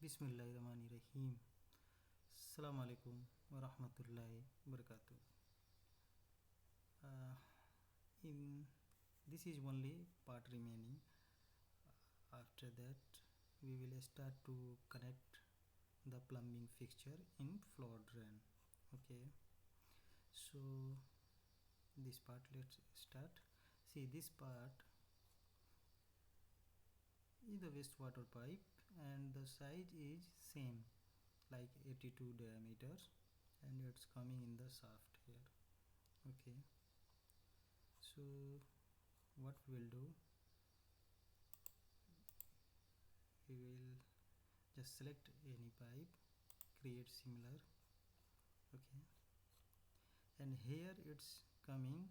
Bismillahirrahmanirrahim. Assalamu alaikum wa rahmatullahi wa barakatuh. In this is only part remaining. After that, we will start to connect the plumbing fixture in floor drain. Okay. So this part, let's start. See, this part is the wastewater pipe and the size is same, like 82 diameters, and it's coming in the shaft here. Okay, so what we'll do, we will just select any pipe, create similar. Okay, and here it's coming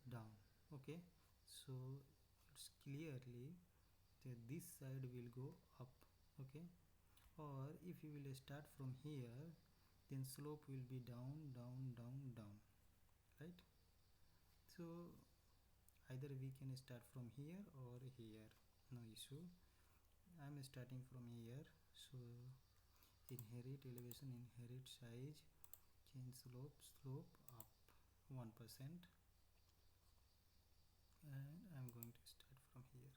down. Okay, so it's clearly that this side will go up. Okay, or if you will start from here, then slope will be down, down, down, down, right? So either we can start from here or here, no issue. I'm starting from here. So inherit elevation, inherit size, change slope, slope up 1%, and I'm going to start from here.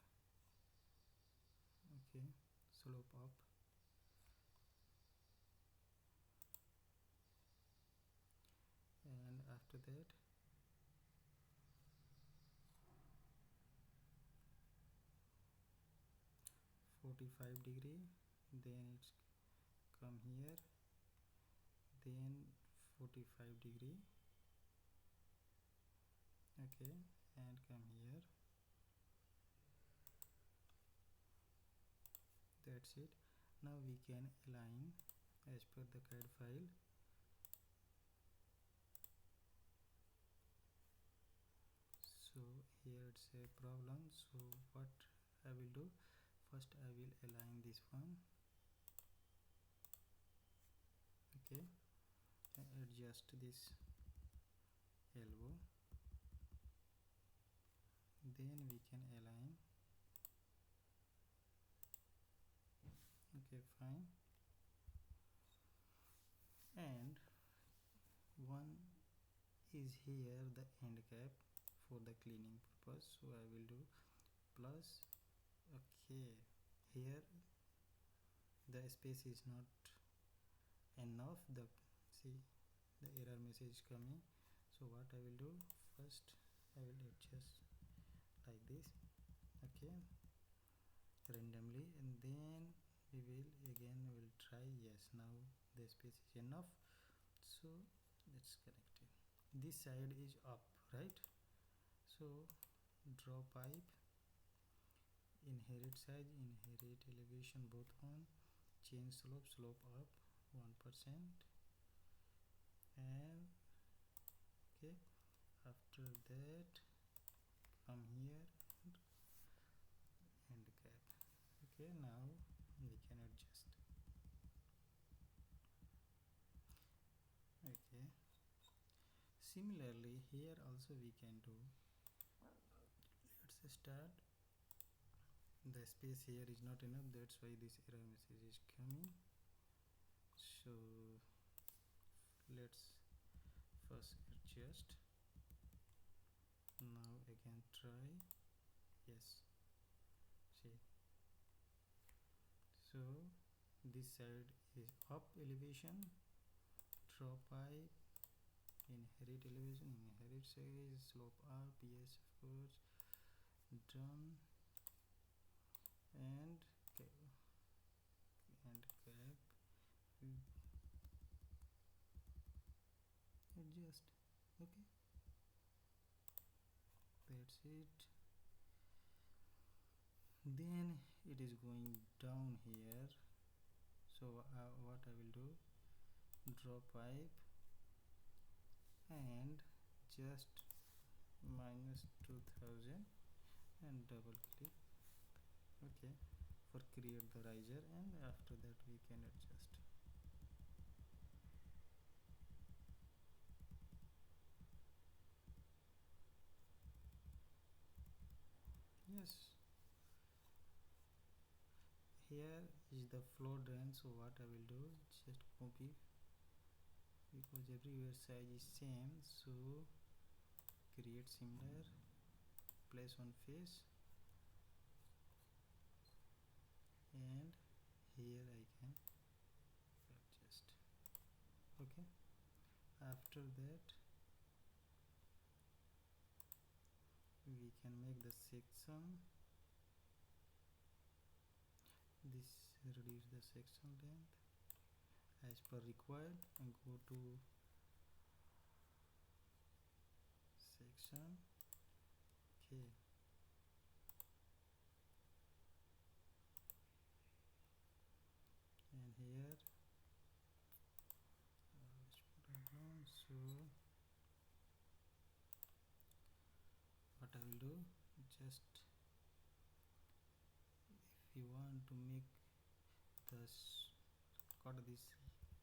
Okay, slope up, and after that 45 degree, then it's come here, then 45 degree. Okay, and come here. That's it. Now we can align as per the CAD file. So here it's a problem. So what I will do, first I will align this one. Okay, adjust this elbow, then we can align. Okay, fine. And one is here, the end cap for the cleaning purpose, so I will do plus. Okay, here the space is not enough, the see the error message coming. So what I will do, first I will adjust like this. Okay, randomly, and then we will try. Yes, now the space is enough, so let's connect it. This side is up, right? So draw pipe, inherit size, inherit elevation, both on, change slope, slope up 1%, and okay, after that come here and cap. Okay, now we can adjust. Okay, similarly here also we can do. Let's start. The space here is not enough, that's why this error message is coming. So let's first adjust. Now again try. Yes, see, so this side is up elevation, draw pipe, inherit elevation, inherit size, slope up, yes of course, done, and cap, adjust. Okay, that's it. Then it is going down here, so what I will do, draw pipe and just minus 2000 and double click. Okay, for create the riser, and after that we can adjust. Yes, here is the flow drain, so what I will do, just copy, because everywhere size is same, so create similar, place on face, and here I can adjust. Okay, after that we can make the section, this reduce the section length as per required, and go to section. Okay, and here so what I will do, just if you want to make this, cut this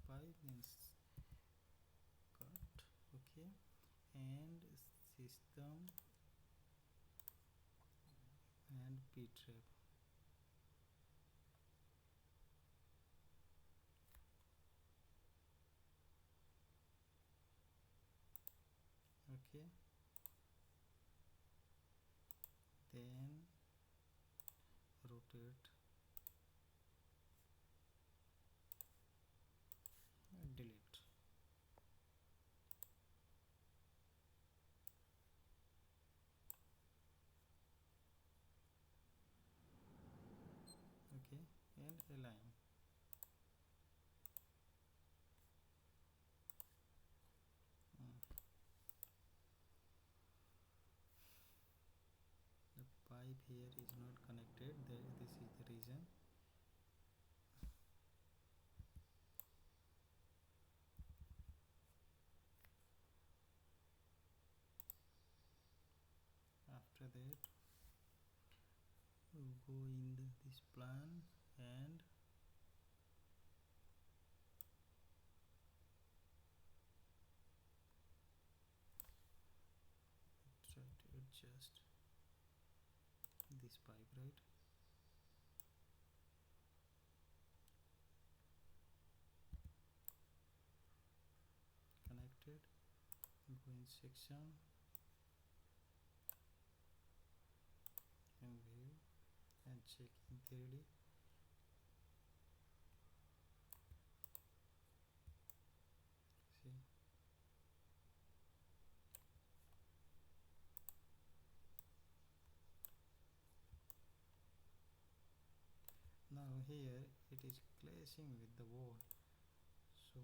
pipe, then cut. Okay, and system and p trap. Okay, then rotate and delete. Okay, and align. The pipe here is not connected, this is the reason. After that we'll go in this plan and try to adjust this pipe, right? Connected, go in section and view and check in 3D. See, now here it is clashing with the wall, so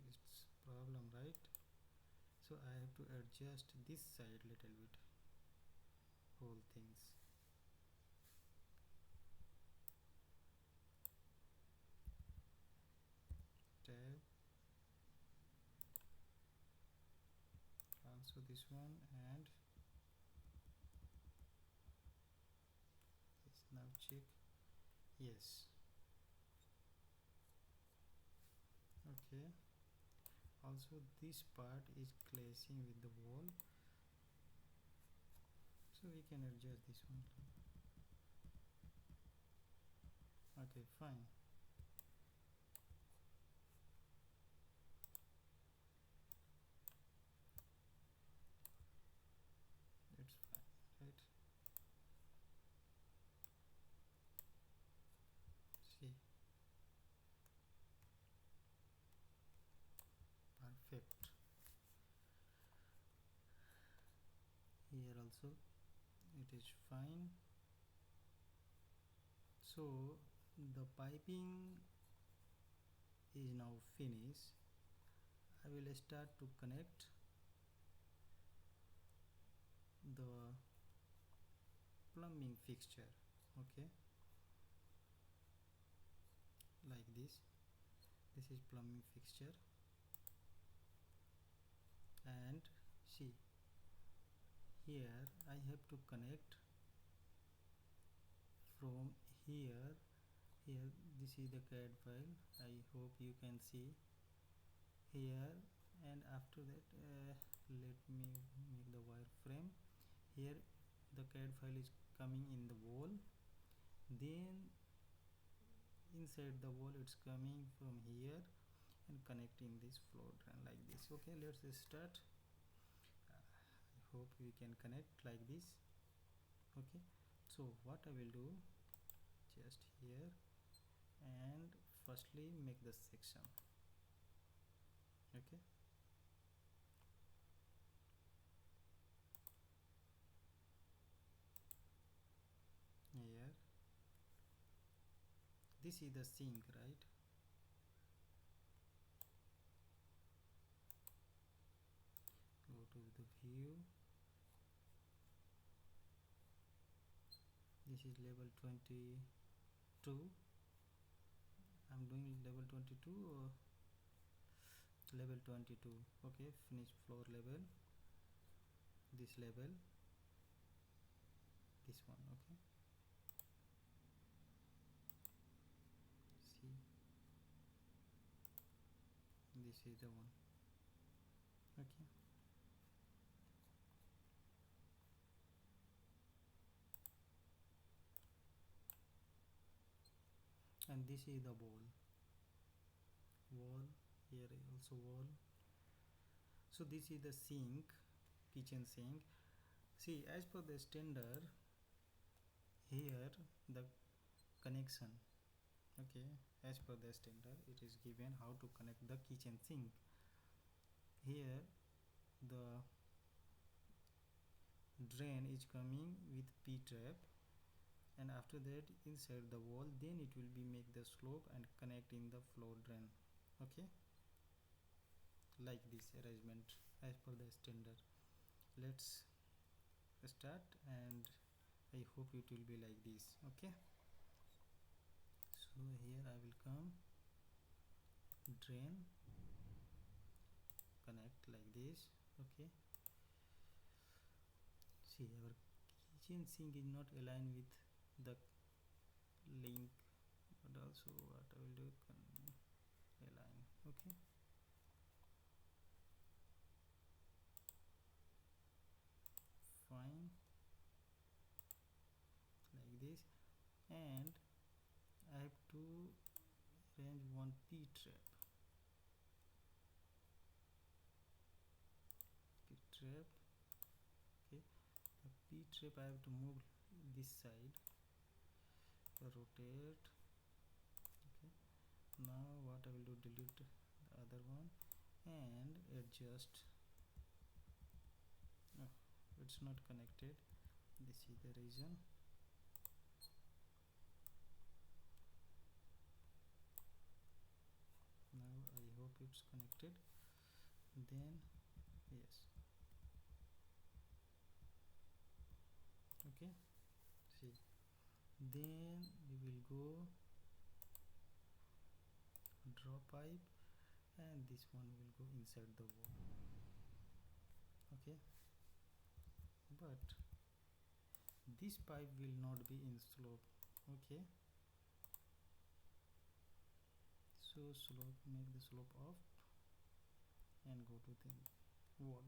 it's problem, right? So I have to adjust this side little bit, whole things. Tab, also this one, and this. Now check, yes. Okay, also this part is clashing with the wall, so we can adjust this one. Okay, fine. It's fine, right? See, perfect. Here also it is fine. So the piping is now finished. I will start to connect the plumbing fixture. Okay, like this is plumbing fixture, and see, here I have to connect from here. This is the CAD file, I hope you can see here, and after that let me make the wireframe. Here the CAD file is coming in the wall, then inside the wall it's coming from here and connecting this floor drain like this. Okay, let's start. I hope we can connect like this. Okay, so what I will do, just here, and firstly make the section. Okay, here this is the sink, right? Go to the view. This is level 22. I'm doing level 22 or level 22. Okay, finish floor level, this level, this one. Okay, see, this is the one. Okay, and this is the wall, here also wall. So this is the sink, kitchen sink. See, as per the standard, here the connection. Okay, as per the standard it is given how to connect the kitchen sink. Here the drain is coming with P trap, and after that inside the wall, then it will be make the slope and connect in the floor drain. Okay, like this arrangement as per the standard. Let's start, and I hope it will be like this. Okay, so here I will come, drain, connect like this. Okay, see, our kitchen sink is not aligned with the link, but also what I will do, align. Okay, fine, like this. And I have to arrange one P trap. Okay, the P trap I have to move this side, rotate. Okay, now what I will do, delete the other one and adjust. Oh, it's not connected, this is the reason. Now I hope it's connected. Then yes, okay, see, then we will go draw pipe, and this one will go inside the wall. Okay, but this pipe will not be in slope. Okay, so slope, make the slope off and go to the wall.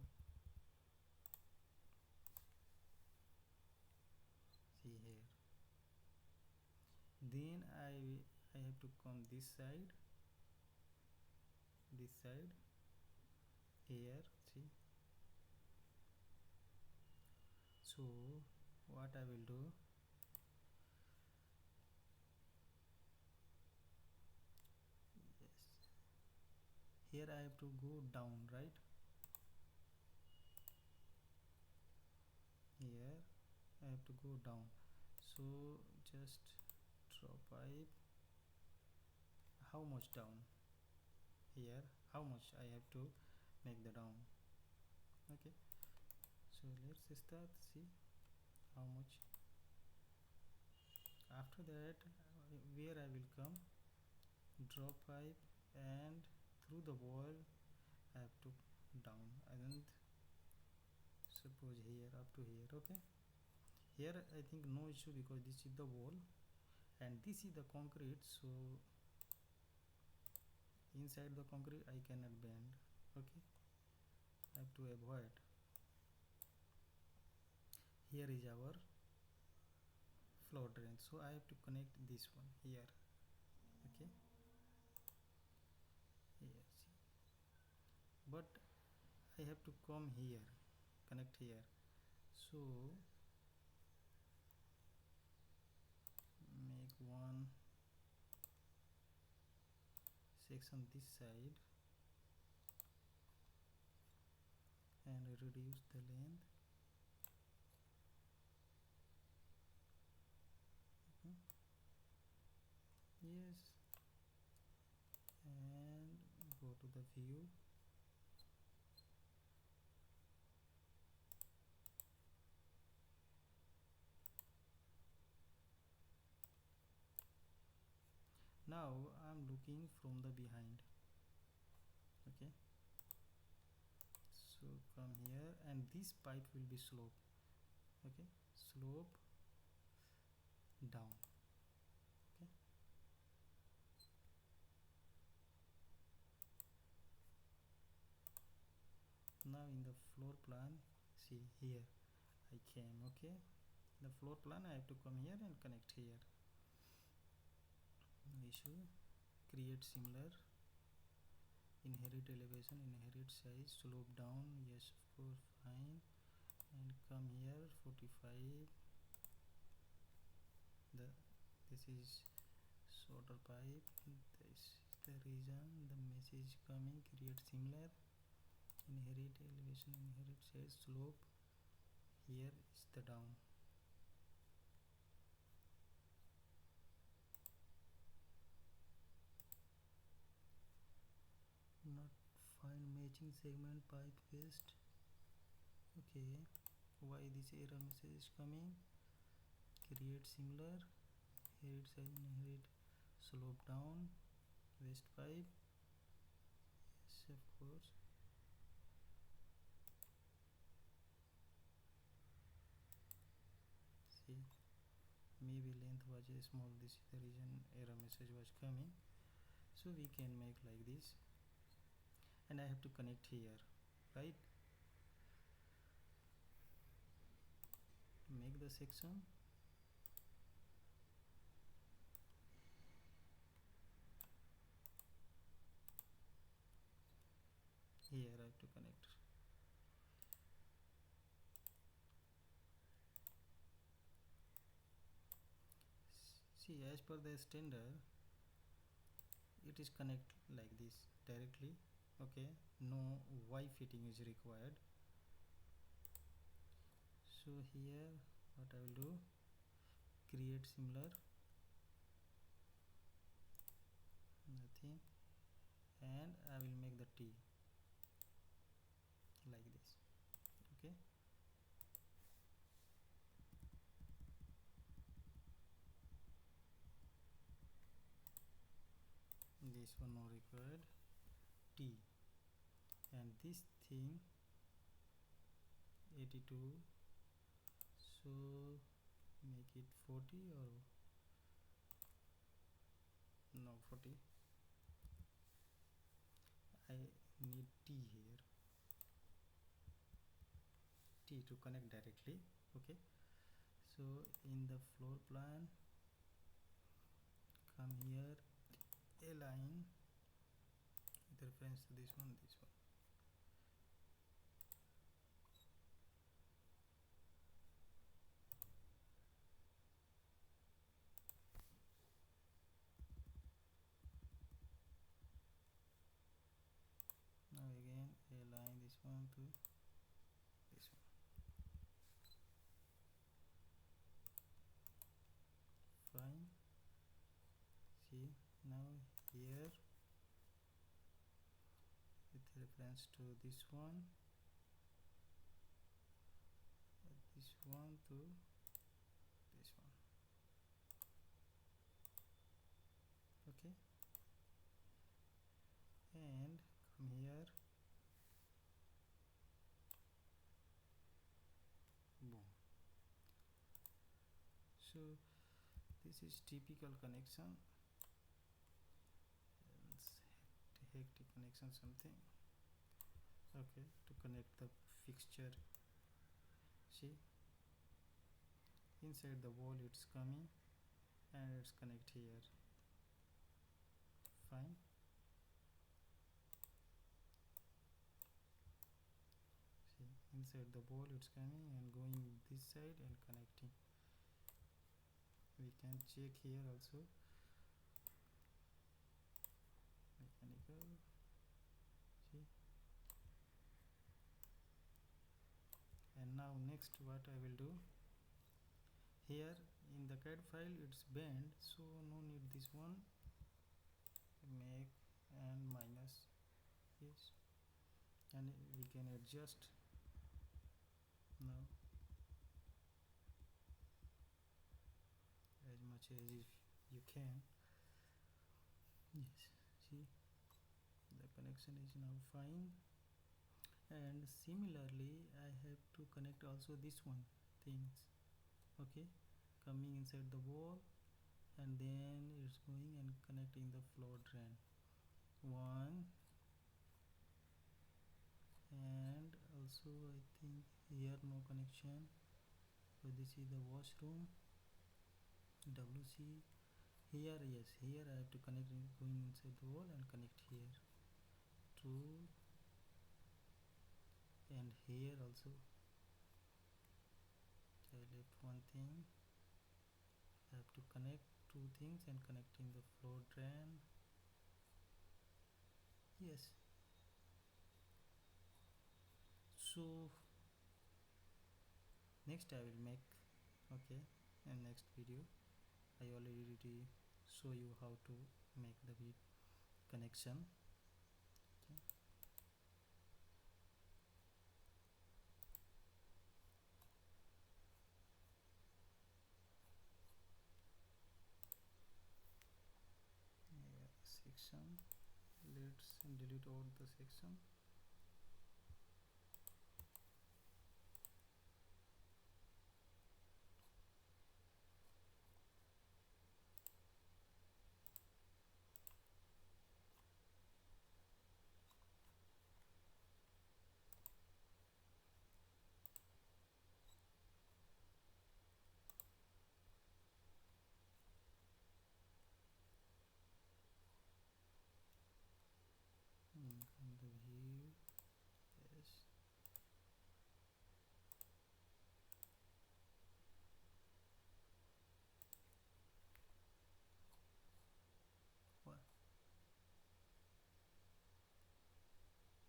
See here, then I have to come this side, here, see. So what I will do, yes, here I have to go down, right? Here I have to go down, so just draw pipe. How much down? Here, how much I have to make the down? Okay, so let's start, see how much. After that, where I will come, draw pipe, and through the wall I have to down, and suppose here up to here. Okay, here I think no issue because this is the wall and this is the concrete, so inside the concrete I cannot bend. Okay, I have to avoid. Here is our floor drain, so I have to connect this one here. Okay, here, see. But I have to come here, connect here, so make one section this side and reduce the length. Yes, and go to the view. Now I'm looking from the behind. Okay, so come here and this pipe will be slope. Okay, slope down. Okay, now in the floor plan, see here I came. Okay, the floor plan I have to come here and connect here. Issue, create similar, inherit elevation, inherit size, slope down, yes of course, fine, and come here 45. This is shorter pipe, this is the reason the message coming, create similar, inherit elevation, inherit size, slope, here is the down. Not find matching segment pipe waste. Okay, why this error message is coming? Create similar, inherit size, inherit slope down, waste pipe, yes of course. See, maybe length was small, this is the reason error message was coming. So we can make like this, and I have to connect here, right? Make the section, here I have to connect. See, as per the standard it is connect like this directly. Okay, no Y fitting is required. So here what I will do, create similar, nothing, and I will make the T like this. Okay, this one no required, T, and this thing 82, so make it 40 or no 40. I need T here, T to connect directly. Okay, so in the floor plan, come here, align with reference to this one, this one. Now again align this one to this one. Fine. See, now here with reference to this one to this one. Okay, and come here, boom. So this is typical connection, hectic connection something. Okay, to connect the fixture. See, inside the wall it's coming, and it's connect here. Fine. See, inside the wall it's coming and going this side and connecting. We can check here also. Mechanical. See. And now next what I will do, here in the CAD file it's bent, so no need this one. Make and minus, yes, and we can adjust now as much as if you can. Yes, see, the connection is now fine. And similarly I have to connect also this one things. Okay, coming inside the wall, and then it's going and connecting the floor drain. One, and also I think here no connection, so this is the washroom. WC here, yes, here I have to connect going inside the wall and connect here. Two, and here also I left one thing. I have to connect two things and connecting the floor drain. Yes. So next I will make, okay, in next video I already show you how to make the connection. Okay. Yeah, section, let's delete all the section. And the view, yes. What?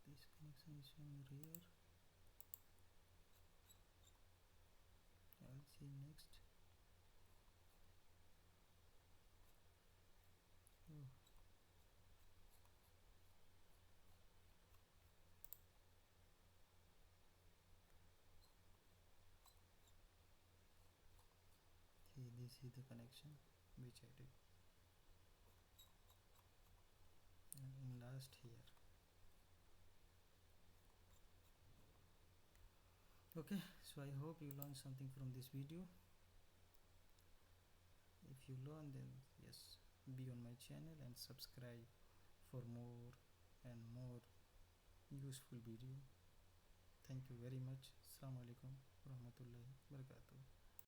This connection is showing rear. I'll see next. Oh. See, this is the connection which I did, and in last here. Okay, so I hope you learned something from this video. If you learn, then yes, be on my channel and subscribe for more and more useful video. Thank you very much. Assalamu alaikum warahmatullahi wabarakatuh.